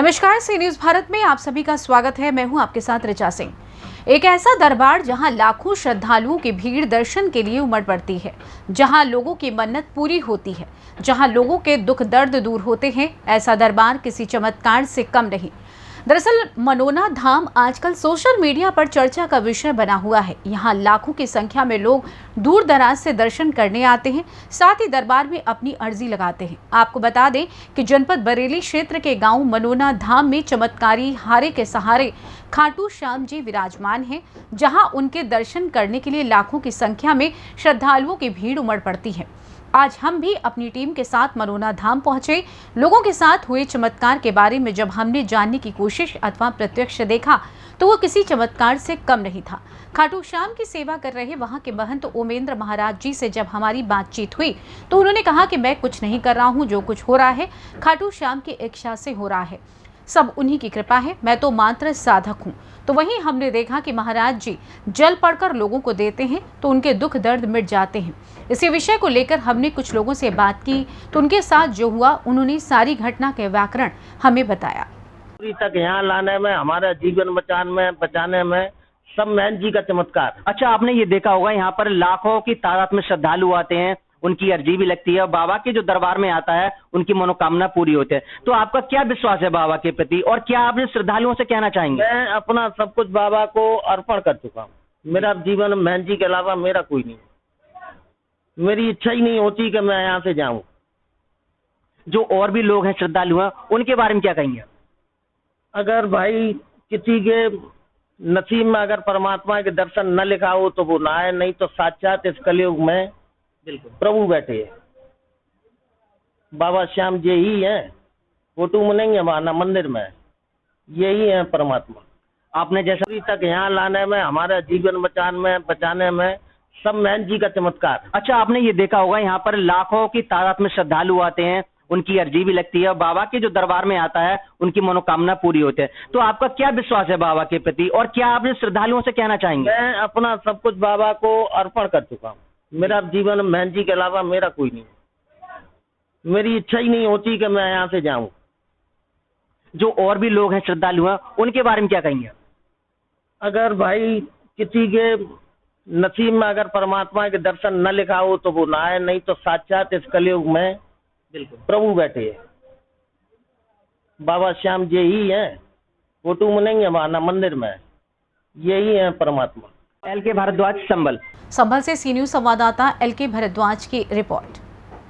नमस्कार, सी न्यूज भारत में आप सभी का स्वागत है। मैं हूं आपके साथ ऋचा सिंह। एक ऐसा दरबार जहां लाखों श्रद्धालुओं की भीड़ दर्शन के लिए उमड़ पड़ती है, जहां लोगों की मन्नत पूरी होती है, जहां लोगों के दुख दर्द दूर होते हैं, ऐसा दरबार किसी चमत्कार से कम नहीं। दरअसल मनोना धाम आजकल सोशल मीडिया पर चर्चा का विषय बना हुआ है। यहाँ लाखों की संख्या में लोग दूर दराज से दर्शन करने आते हैं, साथ ही दरबार में अपनी अर्जी लगाते हैं। आपको बता दें कि जनपद बरेली क्षेत्र के गांव मनोना धाम में चमत्कारी हारे के सहारे खाटू श्याम जी विराजमान हैं, जहां उनके दर्शन करने के लिए लाखों की संख्या में श्रद्धालुओं की भीड़ उमड़ पड़ती है। आज हम भी अपनी टीम के साथ मनोना धाम पहुंचे। लोगों के साथ हुए चमत्कार के बारे में जब हमने जानने की कोशिश अथवा प्रत्यक्ष देखा तो वो किसी चमत्कार से कम नहीं था। खाटू श्याम की सेवा कर रहे वहां के महंत ओमेंद्र महाराज जी से जब हमारी बातचीत हुई तो उन्होंने कहा कि मैं कुछ नहीं कर रहा हूं, जो कुछ हो रहा है खाटू श्याम की इच्छा से हो रहा है, सब उन्हीं की कृपा है, मैं तो मात्र साधक हूँ। तो वहीं हमने देखा कि महाराज जी जल पड़कर लोगों को देते हैं तो उनके दुख दर्द मिट जाते हैं। इसी विषय को लेकर हमने कुछ लोगों से बात की तो उनके साथ जो हुआ उन्होंने सारी घटना के व्याकरण हमें बताया। तक यहाँ लाने में, हमारा जीवन बचाने में सब महंत जी का चमत्कार। अच्छा, आपने ये देखा होगा यहाँ पर लाखों की तादाद में श्रद्धालु आते हैं, उनकी अर्जी भी लगती है और बाबा के जो दरबार में आता है उनकी मनोकामना पूरी होती है। तो आपका क्या विश्वास है बाबा के प्रति और क्या आप श्रद्धालुओं से कहना चाहेंगे? मैं अपना सब कुछ बाबा को अर्पण कर चुका हूँ। मेरा जीवन महंत जी के अलावा मेरा कोई नहीं। मेरी इच्छा ही नहीं होती कि मैं यहाँ से जाऊं। जो और भी लोग हैं श्रद्धालु हैं उनके बारे में क्या कहेंगे? अगर भाई किसी के नसीब में अगर परमात्मा के दर्शन न लिखा हो तो वो ना आए, नहीं तो साक्षात इस कलयुग में बिल्कुल प्रभु बैठे हैं। बाबा श्याम जी ही हैं, फोटो में नहीं है, माना मंदिर में यही है परमात्मा। आपने जैसा तक यहाँ लाने में, हमारा जीवन बचाने में सब महंत जी का चमत्कार। अच्छा, आपने ये देखा होगा यहाँ पर लाखों की तादाद में श्रद्धालु आते हैं, उनकी अर्जी भी लगती है और बाबा के जो दरबार में आता है उनकी मनोकामना पूरी होती है। तो आपका क्या विश्वास है बाबा के प्रति और क्या आप श्रद्धालुओं से कहना चाहेंगे? मैं अपना सब कुछ बाबा को अर्पण कर चुका हूँ। मेरा जीवन महंत जी के अलावा मेरा कोई नहीं। मेरी इच्छा ही नहीं होती कि मैं यहाँ से जाऊं। जो और भी लोग हैं श्रद्धालु हैं उनके बारे में क्या कहेंगे? अगर भाई किसी के नसीब में अगर परमात्मा के दर्शन न लिखा हो तो वो ना आए, नहीं तो साक्षात इस कलयुग में बिल्कुल प्रभु बैठे हैं। बाबा श्याम जी ही हैं, फोटो में नहीं है, माना मंदिर में यही है परमात्मा। LK भारद्वाज, संभल से सी न्यूज संवाददाता LK भारद्वाज की रिपोर्ट।